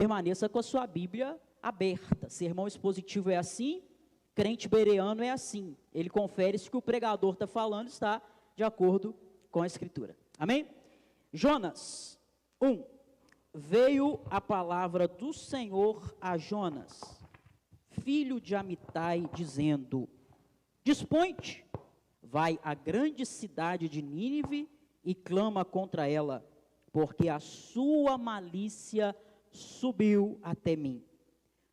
permaneça com a sua Bíblia aberta. Sermão expositivo é assim, crente bereano é assim. Ele confere se o que o pregador está falando está de acordo com a Escritura. Amém? Jonas 1. Veio a palavra do Senhor a Jonas, filho de Amitai, dizendo: Dispõe-te, vai à grande cidade de Nínive e clama contra ela, porque a sua malícia subiu até mim.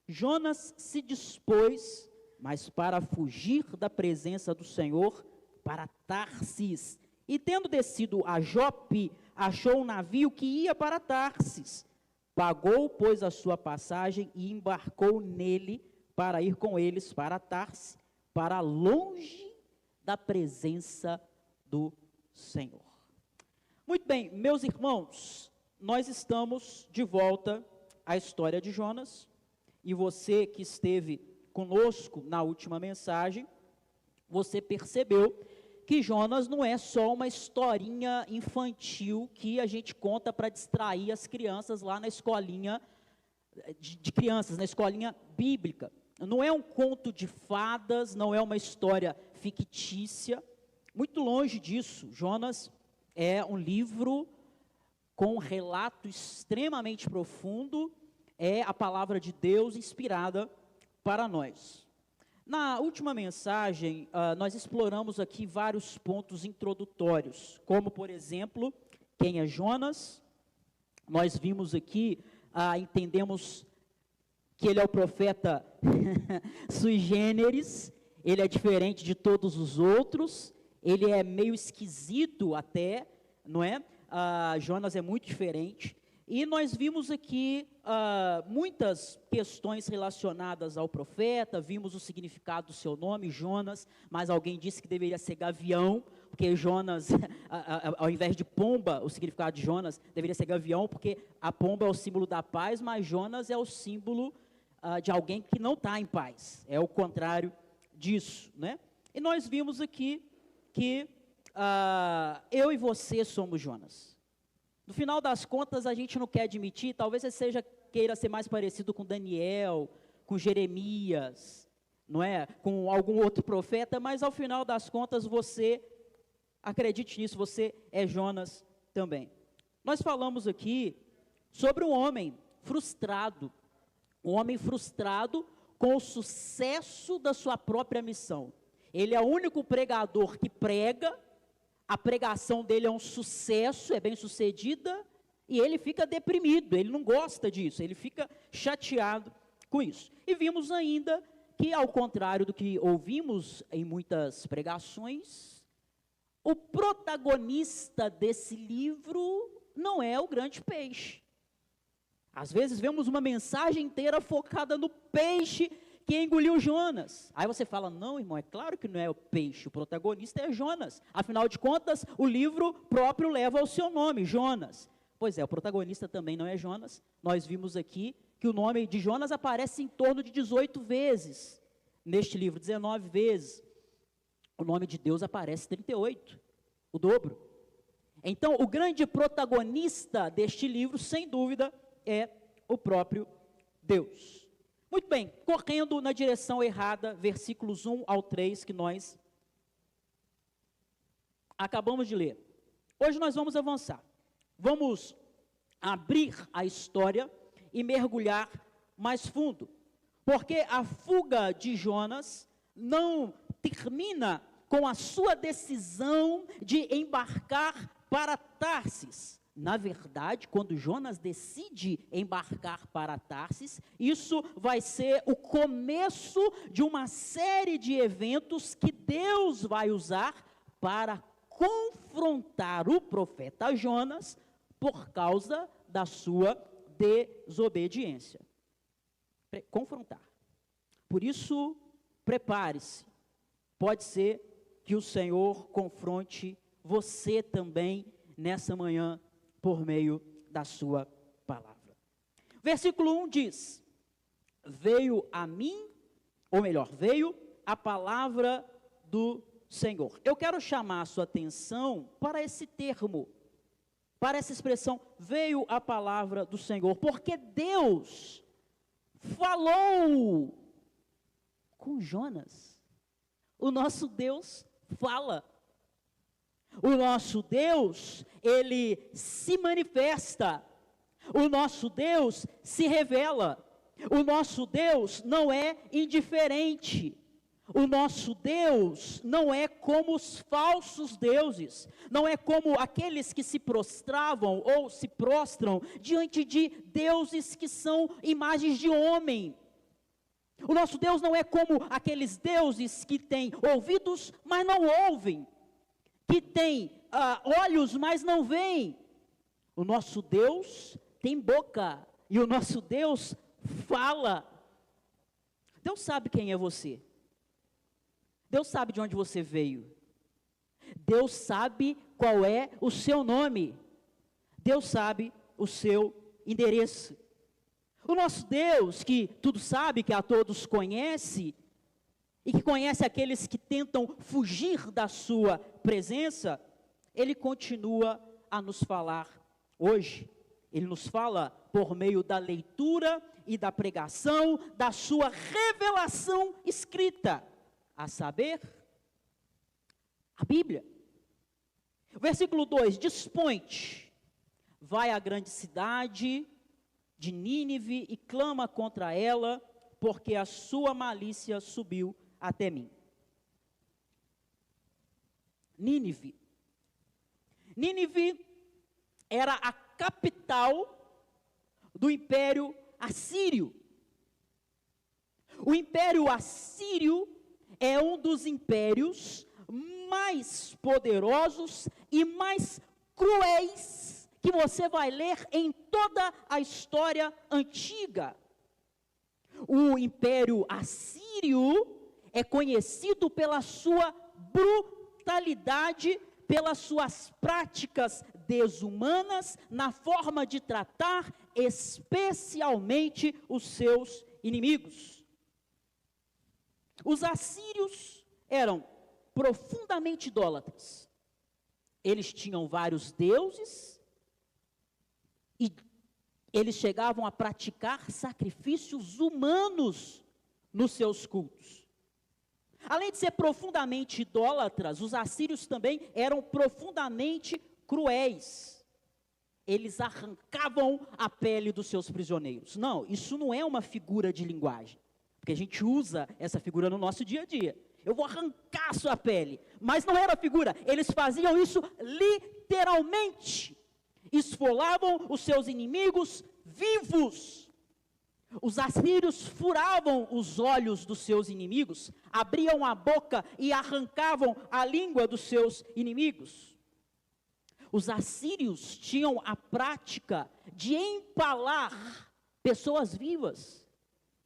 Jonas se dispôs, mas para fugir da presença do Senhor, para Tarsis, e tendo descido a Jope, achou um navio que ia para Tarsis. Pagou, pois, a sua passagem e embarcou nele para ir com eles para Tarsis, para longe da presença do Senhor. Muito bem, meus irmãos, nós estamos de volta à história de Jonas, e você que esteve conosco na última mensagem, você percebeu que Jonas não é só uma historinha infantil que a gente conta para distrair as crianças lá na escolinha de crianças, na escolinha bíblica. Não é um conto de fadas, não é uma história fictícia, muito longe disso. Jonas é um livro com um relato extremamente profundo, é a palavra de Deus inspirada para nós. Na última mensagem, nós exploramos aqui vários pontos introdutórios, como, por exemplo, quem é Jonas. Nós vimos aqui, entendemos que ele é o profeta sui generis, ele é diferente de todos os outros, ele é meio esquisito até, não é? Jonas é muito diferente. E nós vimos aqui muitas questões relacionadas ao profeta, vimos o significado do seu nome, Jonas, mas alguém disse que deveria ser gavião, porque Jonas, ao invés de pomba, o significado de Jonas deveria ser gavião, porque a pomba é o símbolo da paz, mas Jonas é o símbolo de alguém que não está em paz, é o contrário disso, né? E nós vimos aqui que eu e você somos Jonas. No final das contas, a gente não quer admitir, talvez você queira ser mais parecido com Daniel, com Jeremias, não é? Com algum outro profeta, mas ao final das contas você, acredite nisso, você é Jonas também. Nós falamos aqui sobre um homem frustrado com o sucesso da sua própria missão. Ele é o único pregador que prega, a pregação dele é um sucesso, é bem sucedida, e ele fica deprimido, ele não gosta disso, ele fica chateado com isso. E vimos ainda que, ao contrário do que ouvimos em muitas pregações, o protagonista desse livro não é o grande peixe. Às vezes vemos uma mensagem inteira focada no peixe que engoliu Jonas. Aí você fala, não, irmão, é claro que não é o peixe, o protagonista é Jonas. Afinal de contas, o livro próprio leva o seu nome, Jonas. Pois é, o protagonista também não é Jonas. Nós vimos aqui que o nome de Jonas aparece em torno de 18 vezes. Neste livro, 19 vezes. O nome de Deus aparece 38, o dobro. Então, o grande protagonista deste livro, sem dúvida, é o próprio Deus. Muito bem, correndo na direção errada, versículos 1 ao 3, que nós acabamos de ler. Hoje nós vamos avançar. Vamos abrir a história e mergulhar mais fundo. Porque a fuga de Jonas não termina com a sua decisão de embarcar para Tarsis. Na verdade, quando Jonas decide embarcar para Tarsis, isso vai ser o começo de uma série de eventos que Deus vai usar para confrontar o profeta Jonas por causa da sua desobediência. Confrontar. Por isso, prepare-se. Pode ser que o Senhor confronte você também nessa manhã por meio da sua palavra. Versículo 1 diz: veio a mim, ou melhor, veio a palavra do Senhor. Eu quero chamar a sua atenção para esse termo, para essa expressão, veio a palavra do Senhor, porque Deus falou com Jonas. O nosso Deus fala. O nosso Deus, ele se manifesta. O nosso Deus se revela. O nosso Deus não é indiferente. O nosso Deus não é como os falsos deuses, não é como aqueles que se prostravam ou se prostram diante de deuses que são imagens de homem. O nosso Deus não é como aqueles deuses que têm ouvidos, mas não ouvem, que têm olhos, mas não veem. O nosso Deus tem boca, e o nosso Deus fala. Deus sabe quem é você. Deus sabe de onde você veio. Deus sabe qual é o seu nome. Deus sabe o seu endereço. O nosso Deus, que tudo sabe, que a todos conhece, e que conhece aqueles que tentam fugir da sua presença, Ele continua a nos falar hoje. Ele nos fala por meio da leitura e da pregação, da sua revelação escrita, a saber, a Bíblia. Versículo 2, dispõe-te, vai à grande cidade de Nínive e clama contra ela, porque a sua malícia subiu até mim. Nínive era a capital do Império Assírio. O Império Assírio é um dos impérios mais poderosos e mais cruéis que você vai ler em toda a história antiga. O Império Assírio é conhecido pela sua brutalidade, pelas suas práticas desumanas na forma de tratar especialmente os seus inimigos. Os assírios eram profundamente idólatras. Eles tinham vários deuses e eles chegavam a praticar sacrifícios humanos nos seus cultos. Além de ser profundamente idólatras, os assírios também eram profundamente cruéis. Eles arrancavam a pele dos seus prisioneiros. Não, isso não é uma figura de linguagem, porque a gente usa essa figura no nosso dia a dia. Eu vou arrancar a sua pele, mas não era figura, eles faziam isso literalmente. Esfolavam os seus inimigos vivos. Os assírios furavam os olhos dos seus inimigos, abriam a boca e arrancavam a língua dos seus inimigos. Os assírios tinham a prática de empalar pessoas vivas.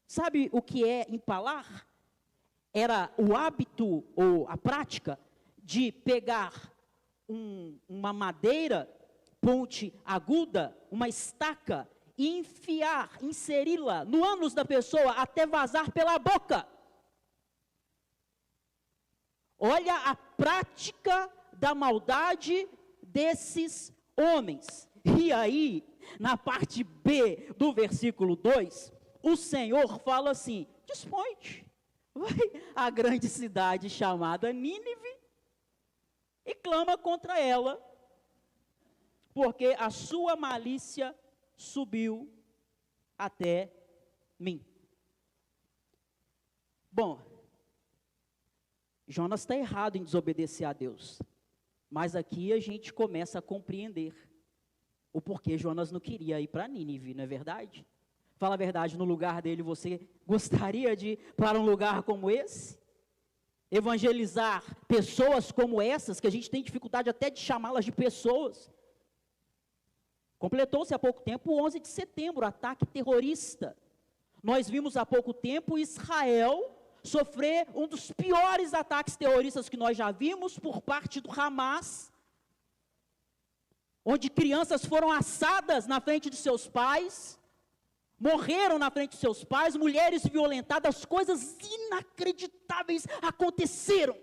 Sabe o que é empalar? Era o hábito ou a prática de pegar uma madeira, ponte aguda, uma estaca, e enfiar, inseri-la no ânus da pessoa até vazar pela boca. Olha a prática da maldade desses homens. E aí, na parte B do versículo 2, o Senhor fala assim: dispõe-te, vai à grande cidade chamada Nínive e clama contra ela, porque a sua malícia subiu até mim. Bom, Jonas está errado em desobedecer a Deus, mas aqui a gente começa a compreender o porquê Jonas não queria ir para Nínive, não é verdade? Fala a verdade, no lugar dele você gostaria de ir para um lugar como esse? Evangelizar pessoas como essas, que a gente tem dificuldade até de chamá-las de pessoas. Completou-se há pouco tempo o 11 de setembro, ataque terrorista. Nós vimos há pouco tempo Israel sofrer um dos piores ataques terroristas que nós já vimos por parte do Hamas, onde crianças foram assadas na frente de seus pais, morreram na frente de seus pais, mulheres violentadas, coisas inacreditáveis aconteceram.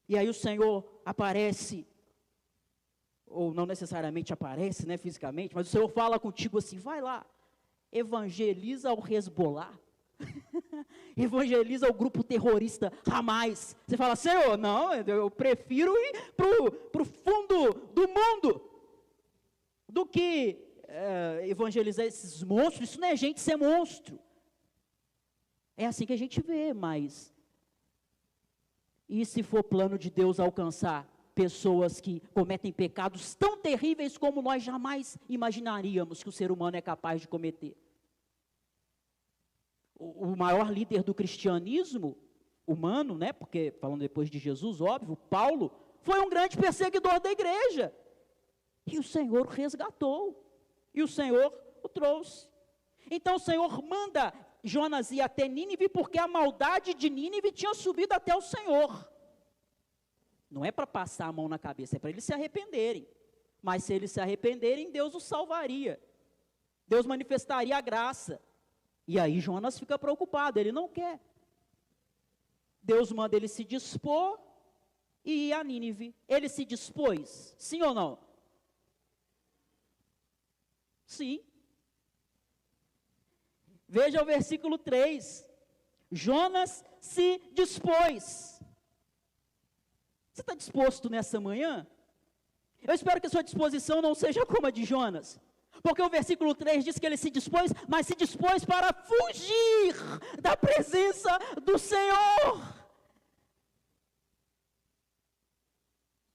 E aí o Senhor aparece ou não necessariamente aparece, né, fisicamente, mas o Senhor fala contigo assim, vai lá, evangeliza o Hezbollah, evangeliza o grupo terrorista Hamas. Você fala, Senhor, não, eu prefiro ir para o fundo do mundo, do que evangelizar esses monstros. Isso não é gente ser monstro. É assim que a gente vê, mas e se for plano de Deus alcançar pessoas que cometem pecados tão terríveis como nós jamais imaginaríamos que o ser humano é capaz de cometer? O maior líder do cristianismo humano, né, porque falando depois de Jesus, óbvio, Paulo, foi um grande perseguidor da igreja. E o Senhor o resgatou. E o Senhor o trouxe. Então o Senhor manda Jonas ir até Nínive, porque a maldade de Nínive tinha subido até o Senhor. Não é para passar a mão na cabeça, é para eles se arrependerem. Mas se eles se arrependerem, Deus os salvaria. Deus manifestaria a graça. E aí Jonas fica preocupado, ele não quer. Deus manda ele se dispor e ir a Nínive. Ele se dispôs, sim ou não? Sim. Veja o versículo 3. Jonas se dispôs. Você está disposto nessa manhã? Eu espero que a sua disposição não seja como a de Jonas. Porque o versículo 3 diz que ele se dispôs, mas se dispôs para fugir da presença do Senhor.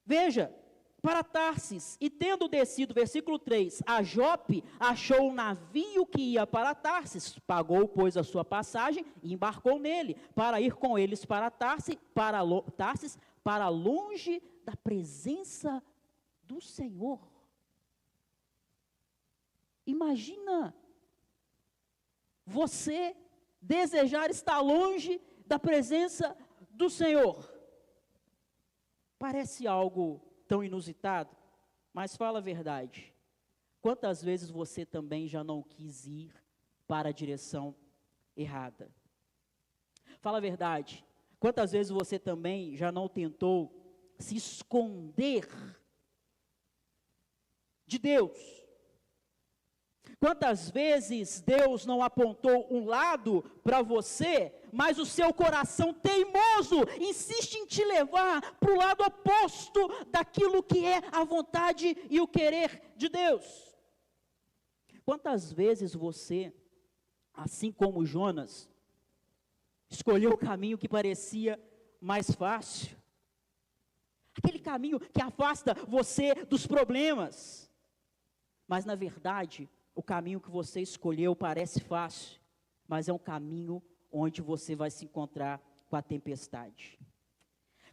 Veja, para Tarsis, e tendo descido, versículo 3, a Jope achou um navio que ia para Tarsis, pagou, pois, a sua passagem e embarcou nele, para ir com eles para Tarsis, para longe da presença do Senhor. Imagina você desejar estar longe da presença do Senhor. Parece algo tão inusitado, mas fala a verdade. Quantas vezes você também já não quis ir para a direção errada? Fala a verdade. Quantas vezes você também já não tentou se esconder de Deus? Quantas vezes Deus não apontou um lado para você, mas o seu coração teimoso insiste em te levar para o lado oposto daquilo que é a vontade e o querer de Deus? Quantas vezes você, assim como Jonas, escolheu o caminho que parecia mais fácil? Aquele caminho que afasta você dos problemas. Mas na verdade, o caminho que você escolheu parece fácil, mas é um caminho onde você vai se encontrar com a tempestade.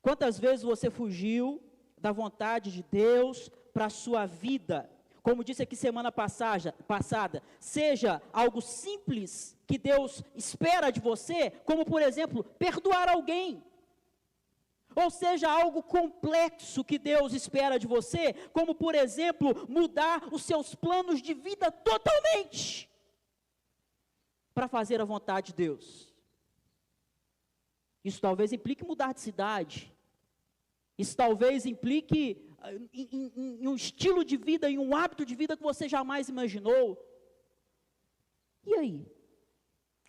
Quantas vezes você fugiu da vontade de Deus para a sua vida? Como disse aqui semana passada, seja algo simples que Deus espera de você, como por exemplo, perdoar alguém. Ou seja, algo complexo que Deus espera de você, como por exemplo, mudar os seus planos de vida totalmente, para fazer a vontade de Deus. Isso talvez implique mudar de cidade, isso talvez implique em um estilo de vida, em um hábito de vida que você jamais imaginou. E aí?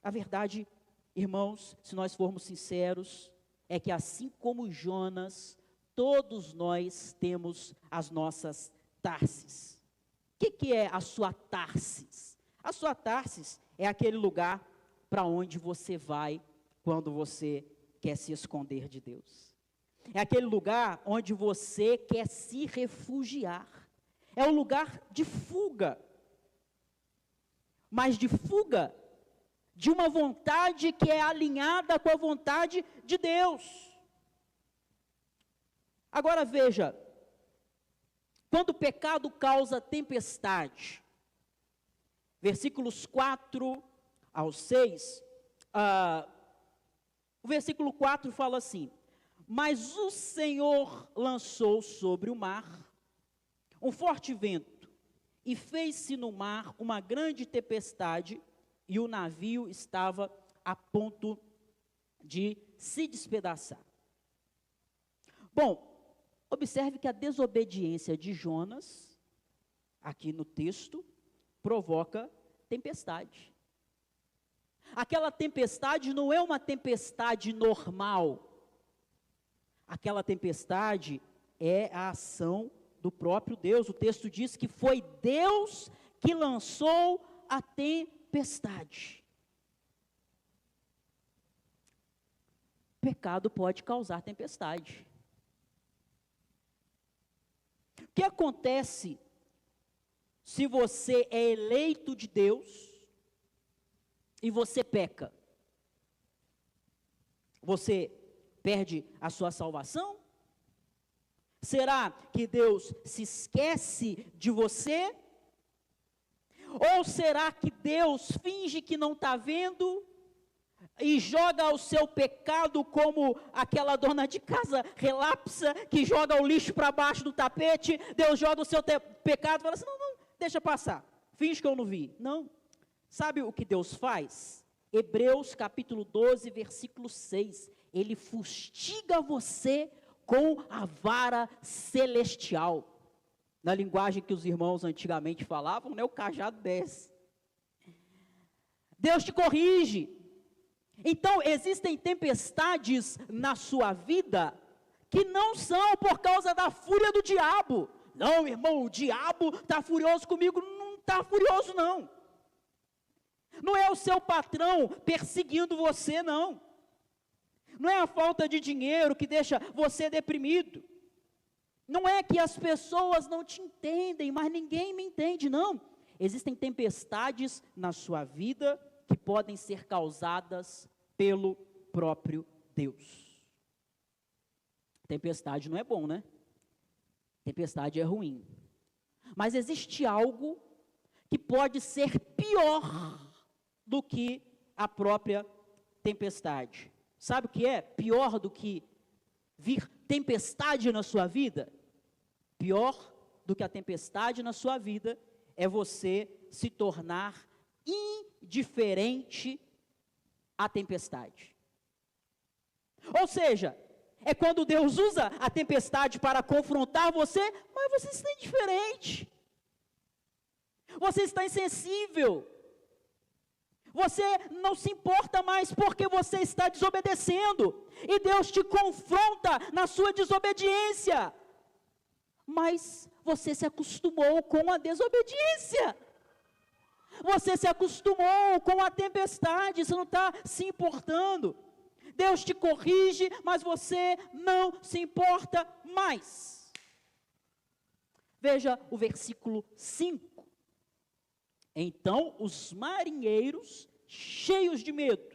A verdade, irmãos, se nós formos sinceros, é que assim como Jonas, todos nós temos as nossas Tarsis. O que é a sua Tarsis? A sua Tarsis é aquele lugar para onde você vai quando você quer se esconder de Deus. É aquele lugar onde você quer se refugiar. É um lugar de fuga. Mas de fuga de uma vontade que é alinhada com a vontade de Deus. Agora veja, quando o pecado causa tempestade, versículos 4 ao 6, o versículo 4 fala assim: mas o Senhor lançou sobre o mar um forte vento, e fez-se no mar uma grande tempestade, e o navio estava a ponto de se despedaçar. Bom, Observe que a desobediência de Jonas, aqui no texto, provoca tempestade. Aquela tempestade não é uma tempestade normal. Aquela tempestade é a ação do próprio Deus. O texto diz que foi Deus que lançou a tempestade. Pecado pode causar tempestade. O que acontece se você é eleito de Deus e você peca? Você perde a sua salvação? Será que Deus se esquece de você? Ou será que Deus finge que não está vendo e joga o seu pecado como aquela dona de casa relapsa, que joga o lixo para baixo do tapete? Deus joga o seu pecado e fala assim, não, deixa passar, finge que eu não vi. Não. Sabe o que Deus faz? Hebreus capítulo 12, versículo 6. Ele fustiga você com a vara celestial. Na linguagem que os irmãos antigamente falavam, né, o cajado desce. Deus te corrige. Então, existem tempestades na sua vida que não são por causa da fúria do diabo. Não, irmão, o diabo está furioso comigo. Não está furioso, não. Não é o seu patrão perseguindo você, não. Não é a falta de dinheiro que deixa você deprimido. Não é que as pessoas não te entendem, mas ninguém me entende, não. Existem tempestades na sua vida que podem ser causadas pelo próprio Deus. Tempestade não é bom, né? Tempestade é ruim. Mas existe algo que pode ser pior do que a própria tempestade. Sabe o que é pior do que vir tempestade na sua vida? Pior do que a tempestade na sua vida é você se tornar indiferente à tempestade. Ou seja, é quando Deus usa a tempestade para confrontar você, mas você está indiferente. Você está insensível. Você não se importa mais porque você está desobedecendo. E Deus te confronta na sua desobediência. Mas você se acostumou com a desobediência. Você se acostumou com a tempestade, você não está se importando. Deus te corrige, mas você não se importa mais. Veja o versículo 5. Então os marinheiros, cheios de medo,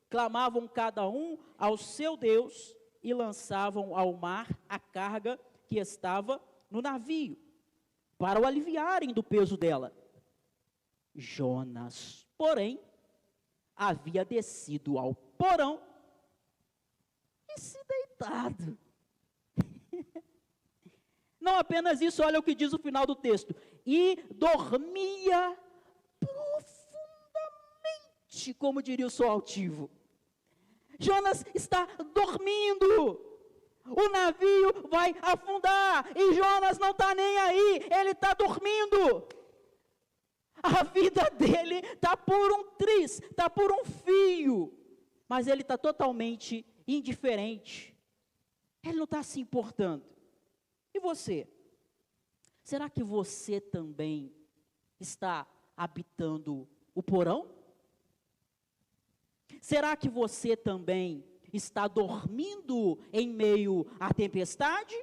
clamavam cada um ao seu Deus e lançavam ao mar a carga que estava no navio, para o aliviarem do peso dela. Jonas, porém, havia descido ao porão e se deitado. Não apenas isso, olha o que diz o final do texto. E dormia profundamente, como diria o seu altivo. Jonas está dormindo. O navio vai afundar e Jonas não está nem aí, ele está dormindo. A vida dele está por um triz, está por um fio, mas ele está totalmente indiferente. Ele não está se importando. E você? Será que você também está habitando o porão? Será que você também está dormindo em meio à tempestade?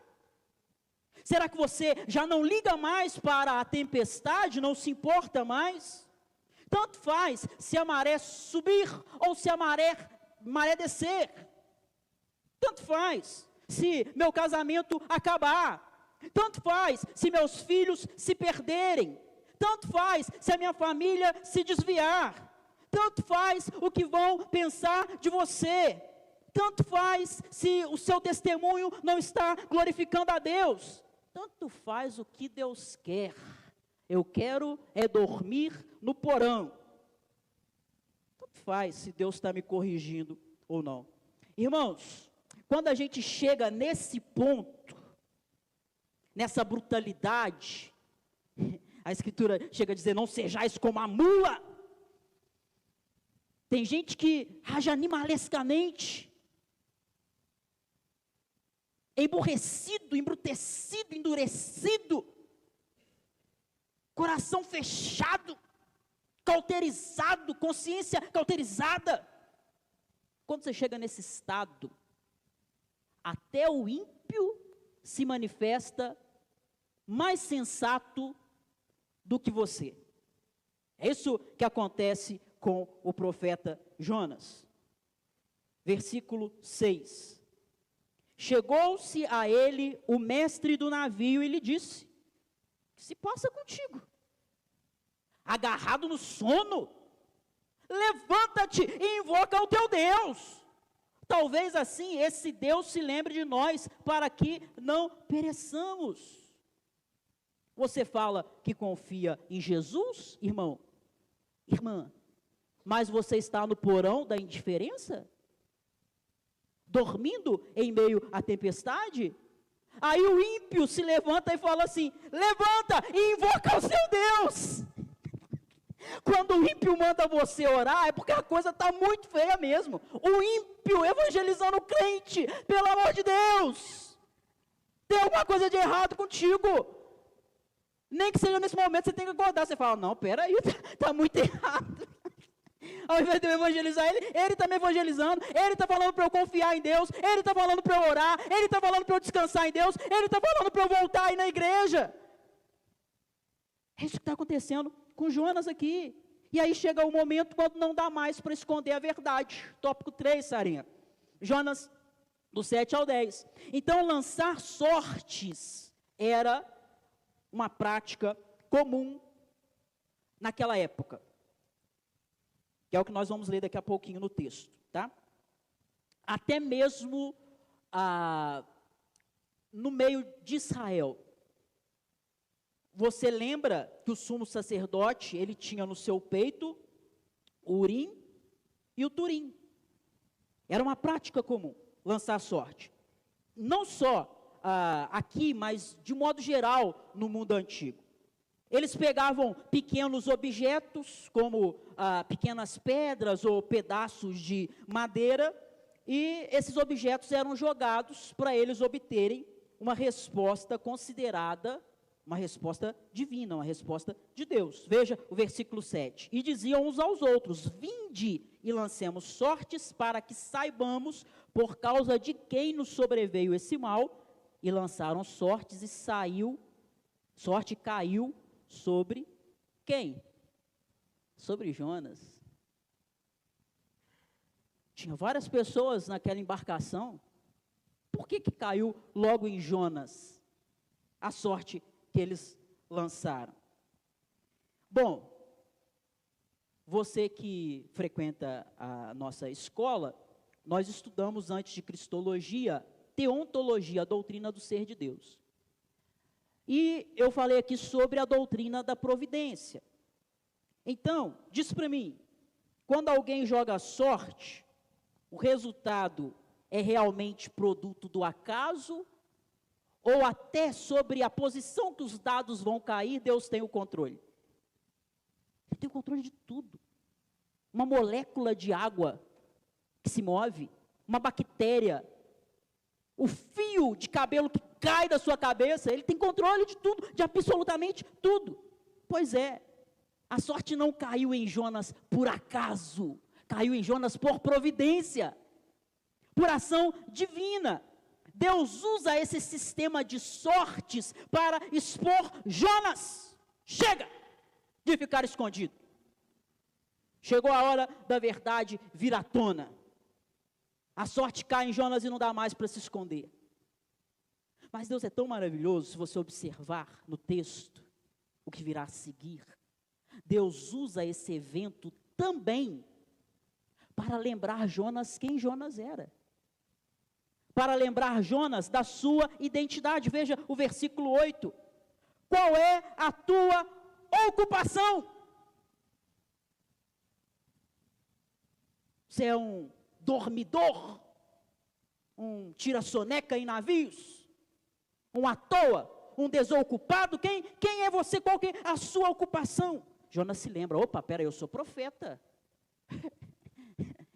Será que você já não liga mais para a tempestade, não se importa mais? Tanto faz se a maré subir ou se a maré descer. Tanto faz se meu casamento acabar. Tanto faz se meus filhos se perderem. Tanto faz se a minha família se desviar. Tanto faz o que vão pensar de você. Tanto faz se o seu testemunho não está glorificando a Deus. Tanto faz o que Deus quer. Eu quero é dormir no porão. Tanto faz se Deus está me corrigindo ou não. Irmãos, quando a gente chega nesse ponto, nessa brutalidade. A Escritura chega a dizer, não sejais como a mula. Tem gente que age animalescamente, emburrecido, embrutecido, endurecido, coração fechado, cauterizado, consciência cauterizada. Quando você chega nesse estado, até o ímpio se manifesta mais sensato do que você. É isso que acontece com o profeta Jonas. Versículo 6. Chegou-se a ele o mestre do navio e lhe disse, que se passa contigo? Agarrado no sono? Levanta-te e invoca o teu Deus. Talvez assim esse Deus se lembre de nós, para que não pereçamos. Você fala que confia em Jesus, irmão? Irmã, mas você está no porão da indiferença? Dormindo em meio à tempestade? Aí o ímpio se levanta e fala assim, levanta e invoca o seu Deus. Quando o ímpio manda você orar, é porque a coisa está muito feia mesmo. O ímpio evangelizando o crente, pelo amor de Deus. Tem alguma coisa de errado contigo. Nem que seja nesse momento, você tem que acordar. Você fala, não, peraí, está muito errado. Ao invés de eu evangelizar ele está me evangelizando, ele está falando para eu confiar em Deus, ele está falando para eu orar, ele está falando para eu descansar em Deus, ele está falando para eu voltar aí na igreja. É isso que está acontecendo com Jonas aqui. E aí chega o momento quando não dá mais para esconder a verdade. Tópico 3, Sarinha. Jonas, do 7 ao 10. Então, lançar sortes era uma prática comum naquela época. Que é o que nós vamos ler daqui a pouquinho no texto, tá? Até mesmo no meio de Israel. Você lembra que o sumo sacerdote, ele tinha no seu peito o Urim e o Turim. Era uma prática comum, lançar sorte. Não só aqui, mas de modo geral no mundo antigo. Eles pegavam pequenos objetos, como pequenas pedras ou pedaços de madeira, e esses objetos eram jogados para eles obterem uma resposta considerada, uma resposta divina, uma resposta de Deus. Veja o versículo 7. E diziam uns aos outros, vinde e lancemos sortes para que saibamos por causa de quem nos sobreveio esse mal. E lançaram sortes e sorte caiu sobre quem? Sobre Jonas. Tinha várias pessoas naquela embarcação. Por que caiu logo em Jonas a sorte que eles lançaram? Bom, você que frequenta a nossa escola, nós estudamos antes de Cristologia, teontologia, a doutrina do ser de Deus. E eu falei aqui sobre a doutrina da providência. Então, diz para mim, quando alguém joga sorte, o resultado é realmente produto do acaso, ou até sobre a posição que os dados vão cair, Deus tem o controle? Ele tem o controle de tudo. Uma molécula de água que se move, uma bactéria, o fio de cabelo que cai da sua cabeça, ele tem controle de tudo, de absolutamente tudo. Pois é, a sorte não caiu em Jonas por acaso, caiu em Jonas por providência, por ação divina. Deus usa esse sistema de sortes para expor Jonas. Chega de ficar escondido. Chegou a hora da verdade vir à tona. A sorte cai em Jonas e não dá mais para se esconder. Mas Deus é tão maravilhoso, se você observar no texto o que virá a seguir. Deus usa esse evento também para lembrar Jonas quem Jonas era. Para lembrar Jonas da sua identidade. Veja o versículo 8. Qual é a tua ocupação? Você é um dormidor? Um tira-soneca em navios? Um à toa? um desocupado? Quem é você? Qual que é a sua ocupação? Jonas se lembra, opa, pera, eu sou profeta.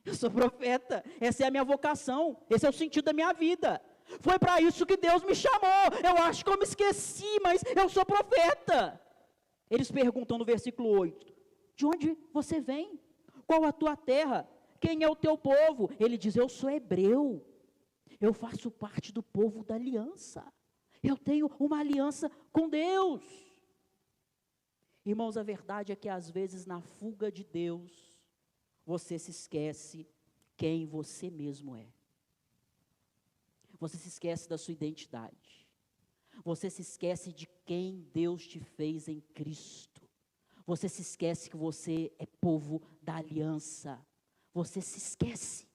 Eu sou profeta, essa é a minha vocação, esse é o sentido da minha vida. Foi para isso que Deus me chamou. Eu acho que eu me esqueci, mas eu sou profeta. Eles perguntam no versículo 8, de onde você vem? Qual a tua terra? Quem é o teu povo? Ele diz, eu sou hebreu, eu faço parte do povo da aliança, eu tenho uma aliança com Deus. Irmãos, a verdade é que às vezes na fuga de Deus, você se esquece quem você mesmo é. Você se esquece da sua identidade. Você se esquece de quem Deus te fez em Cristo. Você se esquece que você é povo da aliança. Você se esquece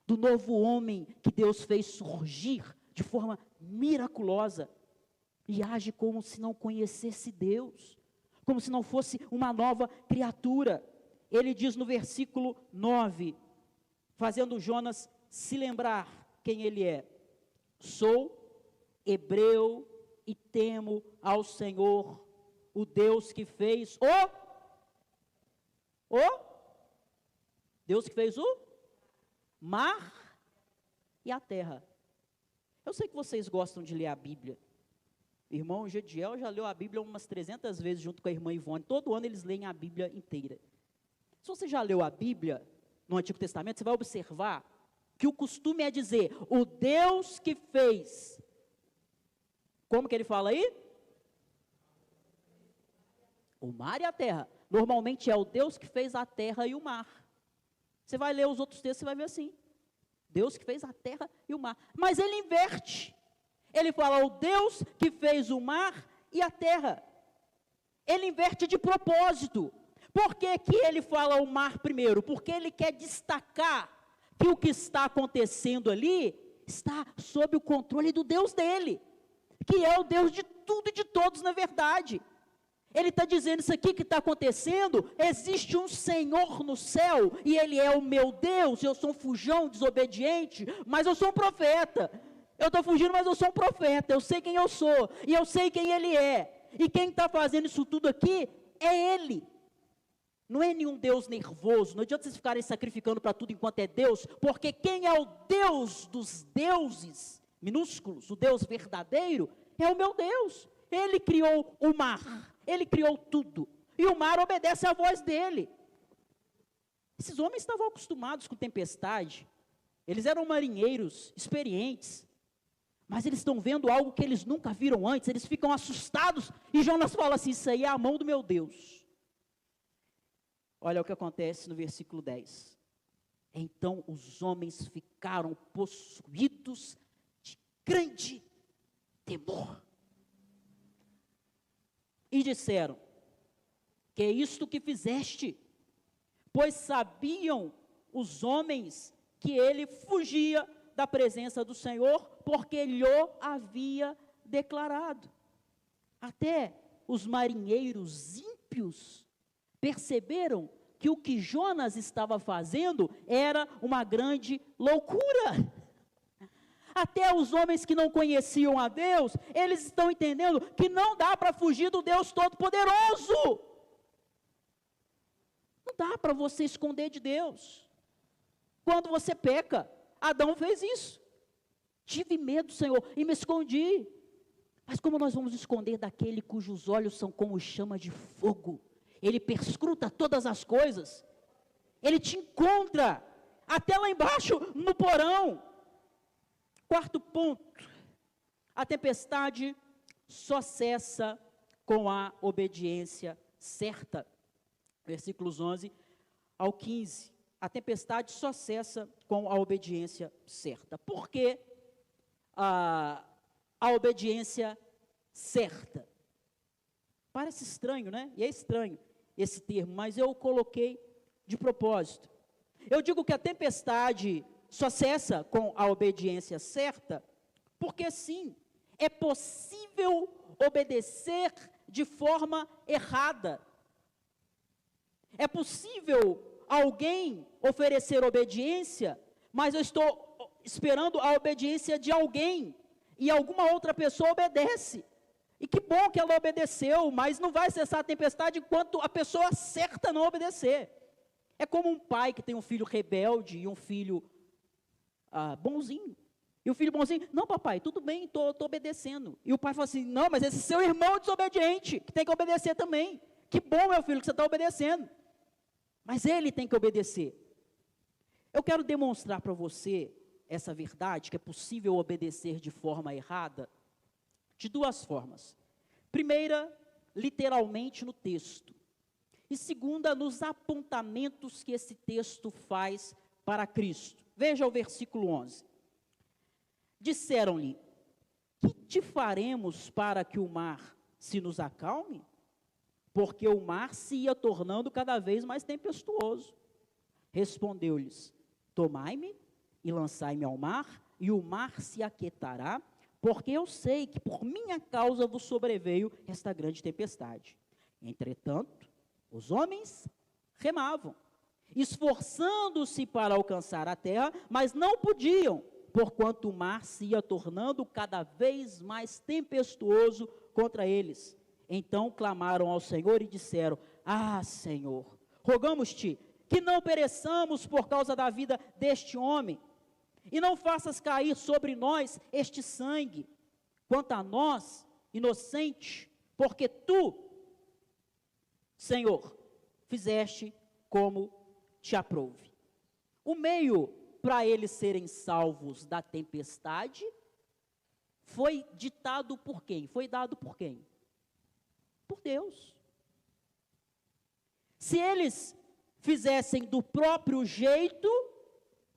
do novo homem que Deus fez surgir de forma miraculosa e age como se não conhecesse Deus, como se não fosse uma nova criatura. Ele diz no versículo 9, fazendo Jonas se lembrar quem ele é. Sou hebreu e temo ao Senhor, o Deus que fez Deus que fez o mar e a terra. Eu sei que vocês gostam de ler a Bíblia. Irmão Gediel já leu a Bíblia umas 300 vezes junto com a irmã Ivone. Todo ano eles leem a Bíblia inteira. Se você já leu a Bíblia no Antigo Testamento, você vai observar que o costume é dizer, o Deus que fez. Como que ele fala aí? O mar e a terra. Normalmente é o Deus que fez a terra e o mar. Você vai ler os outros textos, você vai ver assim. Deus que fez a terra e o mar. Mas ele inverte. Ele fala, o Deus que fez o mar e a terra. Ele inverte de propósito. Por que que ele fala o mar primeiro? Porque ele quer destacar que o que está acontecendo ali está sob o controle do Deus dele, que é o Deus de tudo e de todos na verdade. Ele está dizendo, isso aqui que está acontecendo, existe um Senhor no céu, e Ele é o meu Deus. Eu sou um fujão desobediente, mas eu sou um profeta. Eu estou fugindo, mas eu sou um profeta, eu sei quem eu sou, e eu sei quem Ele é, e quem está fazendo isso tudo aqui, é Ele. Não é nenhum Deus nervoso, não adianta vocês ficarem sacrificando para tudo enquanto é Deus, porque quem é o Deus dos deuses, minúsculos, o Deus verdadeiro, é o meu Deus. Ele criou o mar, Ele criou tudo, e o mar obedece à voz dele. Esses homens estavam acostumados com tempestade, eles eram marinheiros experientes, mas eles estão vendo algo que eles nunca viram antes, eles ficam assustados, e Jonas fala assim, isso aí é a mão do meu Deus. Olha o que acontece no versículo 10. Então os homens ficaram possuídos de grande temor. E disseram, que é isto que fizeste? Pois sabiam os homens que ele fugia da presença do Senhor, porque lhe havia declarado. Até os marinheiros ímpios perceberam que o que Jonas estava fazendo era uma grande loucura. Até os homens que não conheciam a Deus, eles estão entendendo que não dá para fugir do Deus Todo-Poderoso. Não dá para você esconder de Deus. Quando você peca, Adão fez isso. Tive medo, Senhor, e me escondi. Mas como nós vamos esconder daquele cujos olhos são como chama de fogo? Ele perscruta todas as coisas. Ele te encontra até lá embaixo no porão. Quarto ponto, a tempestade só cessa com a obediência certa. Versículos 11 ao 15. A tempestade só cessa com a obediência certa. Por que a obediência certa? Parece estranho, né? E é estranho esse termo, mas eu coloquei de propósito. Eu digo que a tempestade só cessa com a obediência certa, porque sim, é possível obedecer de forma errada. É possível alguém oferecer obediência, mas eu estou esperando a obediência de alguém, e alguma outra pessoa obedece. E que bom que ela obedeceu, mas não vai cessar a tempestade enquanto a pessoa certa não obedecer. É como um pai que tem um filho rebelde e um filho bonzinho. E o filho bonzinho, não papai, tudo bem, estou obedecendo. E o pai fala assim, não, mas esse seu irmão é desobediente, que tem que obedecer também. Que bom, meu filho, que você está obedecendo. Mas ele tem que obedecer. Eu quero demonstrar para você essa verdade, que é possível obedecer de forma errada, de duas formas. Primeira, literalmente no texto. E segunda, nos apontamentos que esse texto faz para Cristo. Veja o versículo 11. Disseram-lhe, que te faremos para que o mar se nos acalme? Porque o mar se ia tornando cada vez mais tempestuoso. Respondeu-lhes, tomai-me e lançai-me ao mar, e o mar se aquietará, porque eu sei que por minha causa vos sobreveio esta grande tempestade. Entretanto, os homens remavam, esforçando-se para alcançar a terra, mas não podiam, porquanto o mar se ia tornando cada vez mais tempestuoso contra eles. Então clamaram ao Senhor e disseram, Senhor, rogamos-te que não pereçamos por causa da vida deste homem, e não faças cair sobre nós este sangue, quanto a nós, inocente, porque tu, Senhor, fizeste como te aprouve. O meio para eles serem salvos da tempestade foi ditado por quem? Foi dado por quem? Por Deus. Se eles fizessem do próprio jeito,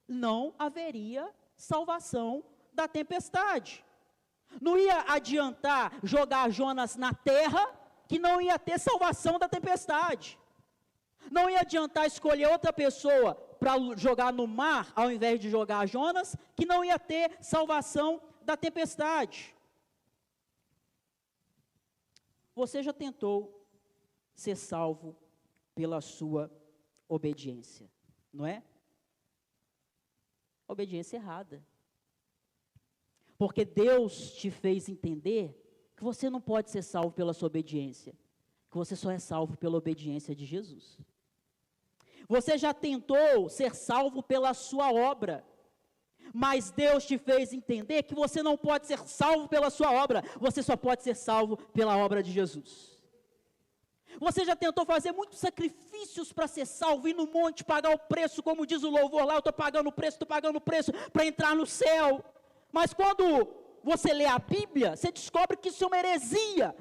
não haveria salvação da tempestade. Não ia adiantar jogar Jonas na terra, que não ia ter salvação da tempestade. Não ia adiantar escolher outra pessoa para jogar no mar, ao invés de jogar Jonas, que não ia ter salvação da tempestade. Você já tentou ser salvo pela sua obediência, não é? Obediência errada. Porque Deus te fez entender que você não pode ser salvo pela sua obediência, que você só é salvo pela obediência de Jesus. Você já tentou ser salvo pela sua obra, mas Deus te fez entender que você não pode ser salvo pela sua obra, você só pode ser salvo pela obra de Jesus. Você já tentou fazer muitos sacrifícios para ser salvo, ir no monte, pagar o preço, como diz o louvor lá, eu estou pagando o preço para entrar no céu. Mas quando você lê a Bíblia, você descobre que isso é uma heresia,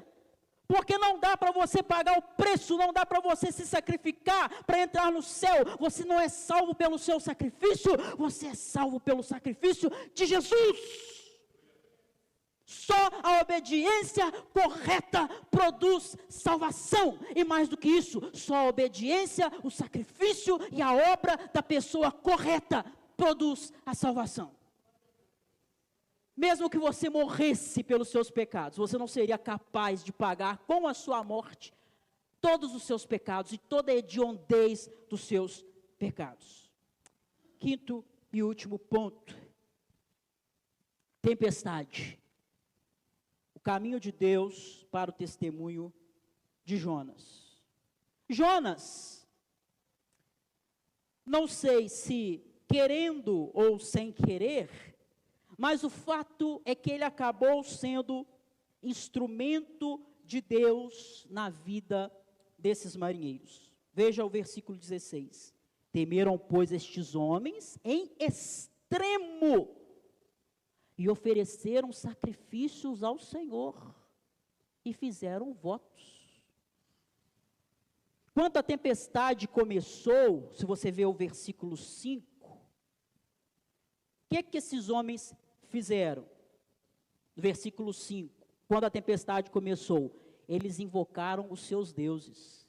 porque não dá para você pagar o preço, não dá para você se sacrificar para entrar no céu. Você não é salvo pelo seu sacrifício, você é salvo pelo sacrifício de Jesus. Só a obediência correta produz salvação, e mais do que isso, só a obediência, o sacrifício e a obra da pessoa correta produz a salvação. Mesmo que você morresse pelos seus pecados, você não seria capaz de pagar com a sua morte todos os seus pecados e toda a hediondez dos seus pecados. Quinto e último ponto: tempestade. O caminho de Deus para o testemunho de Jonas. Jonas, não sei se querendo ou sem querer, mas o fato é que ele acabou sendo instrumento de Deus na vida desses marinheiros. Veja o versículo 16. Temeram, pois, estes homens em extremo, e ofereceram sacrifícios ao Senhor, e fizeram votos. Quando a tempestade começou, se você ver o versículo 5, o que esses homens fizeram? No versículo 5, quando a tempestade começou, eles invocaram os seus deuses.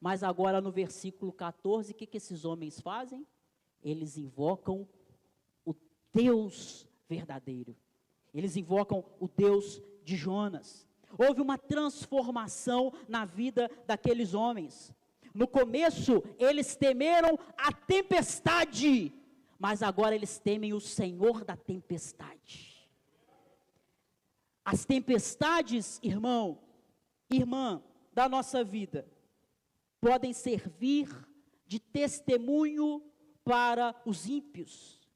Mas agora no versículo 14, o que esses homens fazem? Eles invocam o Deus verdadeiro. Eles invocam o Deus de Jonas. Houve uma transformação na vida daqueles homens. No começo, eles temeram a tempestade, mas agora eles temem o Senhor da tempestade. As tempestades, irmão, irmã, da nossa vida, podem servir de testemunho para os ímpios.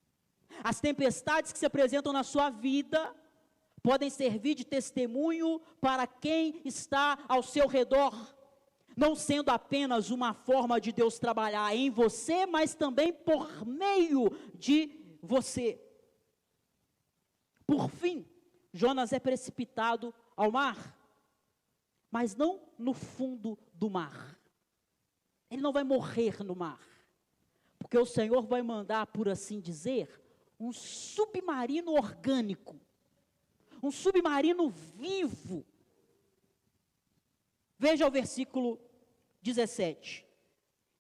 As tempestades que se apresentam na sua vida podem servir de testemunho para quem está ao seu redor, não sendo apenas uma forma de Deus trabalhar em você, mas também por meio de você. Por fim, Jonas é precipitado ao mar, mas não no fundo do mar. Ele não vai morrer no mar, porque o Senhor vai mandar, por assim dizer, um submarino orgânico, um submarino vivo. Veja o versículo 17.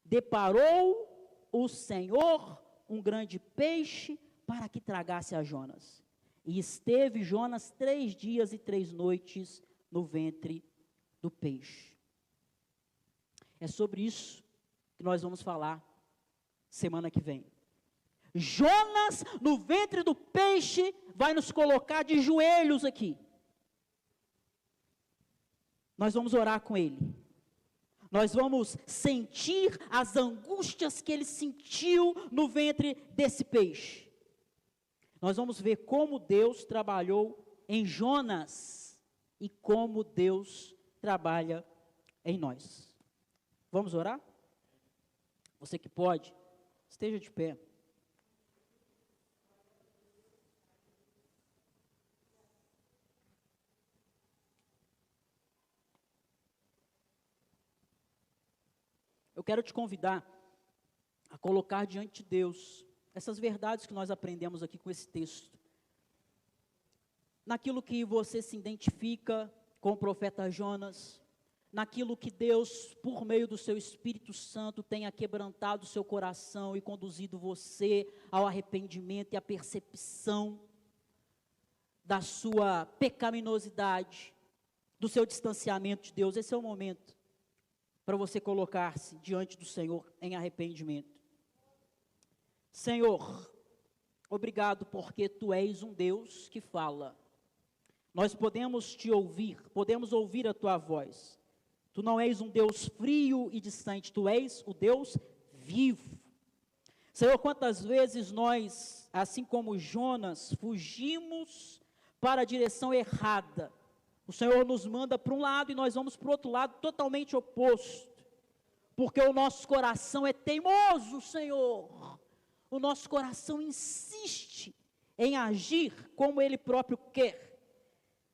Deparou o Senhor um grande peixe para que tragasse a Jonas. E esteve Jonas 3 dias e 3 noites no ventre do peixe. É sobre isso que nós vamos falar semana que vem. Jonas, no ventre do peixe, vai nos colocar de joelhos aqui. Nós vamos orar com ele. Nós vamos sentir as angústias que ele sentiu no ventre desse peixe. Nós vamos ver como Deus trabalhou em Jonas e como Deus trabalha em nós. Vamos orar? Você que pode, esteja de pé. Eu quero te convidar a colocar diante de Deus essas verdades que nós aprendemos aqui com esse texto. Naquilo que você se identifica com o profeta Jonas, naquilo que Deus, por meio do seu Espírito Santo, tenha quebrantado o seu coração e conduzido você ao arrependimento e à percepção da sua pecaminosidade, do seu distanciamento de Deus. Esse é o momento para você colocar-se diante do Senhor em arrependimento. Senhor, obrigado porque Tu és um Deus que fala. Nós podemos Te ouvir, podemos ouvir a Tua voz. Tu não és um Deus frio e distante, Tu és o Deus vivo. Senhor, quantas vezes nós, assim como Jonas, fugimos para a direção errada. O Senhor nos manda para um lado e nós vamos para o outro lado, totalmente oposto. Porque o nosso coração é teimoso, Senhor. O nosso coração insiste em agir como Ele próprio quer.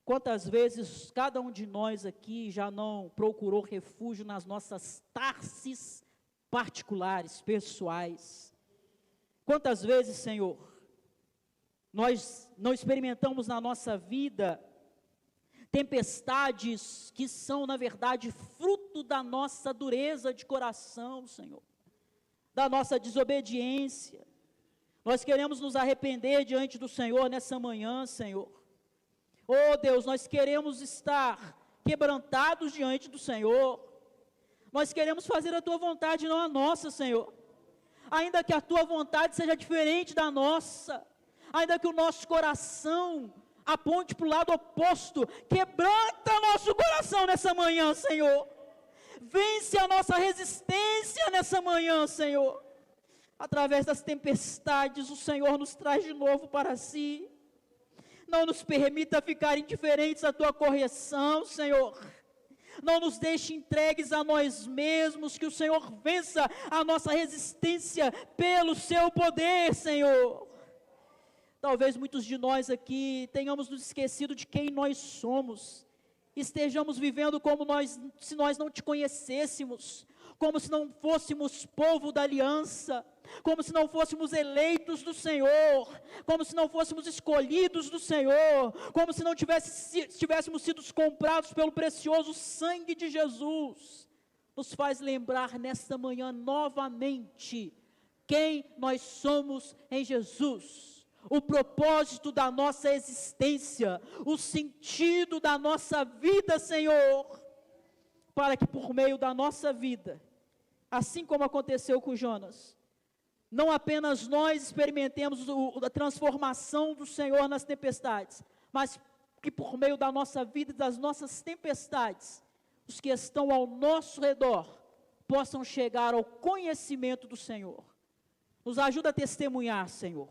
Quantas vezes cada um de nós aqui já não procurou refúgio nas nossas Tarses particulares, pessoais? Quantas vezes, Senhor, nós não experimentamos na nossa vida tempestades que são, na verdade, fruto da nossa dureza de coração, Senhor, da nossa desobediência. Nós queremos nos arrepender diante do Senhor nessa manhã, Senhor. Oh Deus, nós queremos estar quebrantados diante do Senhor. Nós queremos fazer a Tua vontade, não a nossa, Senhor. Ainda que a Tua vontade seja diferente da nossa, ainda que o nosso coração aponte para o lado oposto, quebranta nosso coração nessa manhã, Senhor. Vence a nossa resistência nessa manhã, Senhor. Através das tempestades, o Senhor nos traz de novo para si. Não nos permita ficar indiferentes à Tua correção, Senhor. Não nos deixe entregues a nós mesmos, que o Senhor vença a nossa resistência pelo Seu poder, Senhor. Talvez muitos de nós aqui tenhamos nos esquecido de quem nós somos. Estejamos vivendo como se nós não Te conhecêssemos, como se não fôssemos povo da aliança, como se não fôssemos eleitos do Senhor, como se não fôssemos escolhidos do Senhor, como se não tivéssemos sido comprados pelo precioso sangue de Jesus. Nos faz lembrar nesta manhã novamente quem nós somos em Jesus, o propósito da nossa existência, o sentido da nossa vida, Senhor, para que por meio da nossa vida, assim como aconteceu com Jonas, não apenas nós experimentemos a transformação do Senhor nas tempestades, mas que por meio da nossa vida e das nossas tempestades, os que estão ao nosso redor possam chegar ao conhecimento do Senhor. Nos ajuda a testemunhar, Senhor,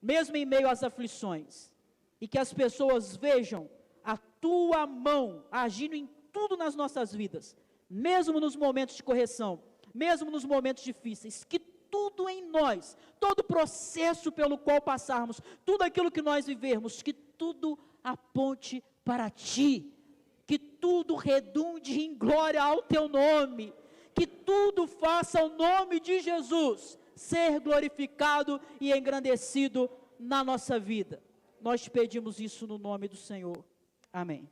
mesmo em meio às aflições, e que as pessoas vejam a Tua mão agindo em tudo nas nossas vidas, mesmo nos momentos de correção, mesmo nos momentos difíceis, que tudo em nós, todo o processo pelo qual passarmos, tudo aquilo que nós vivermos, que tudo aponte para Ti, que tudo redunde em glória ao Teu nome, que tudo faça o nome de Jesus ser glorificado e engrandecido na nossa vida. Nós te pedimos isso no nome do Senhor. Amém.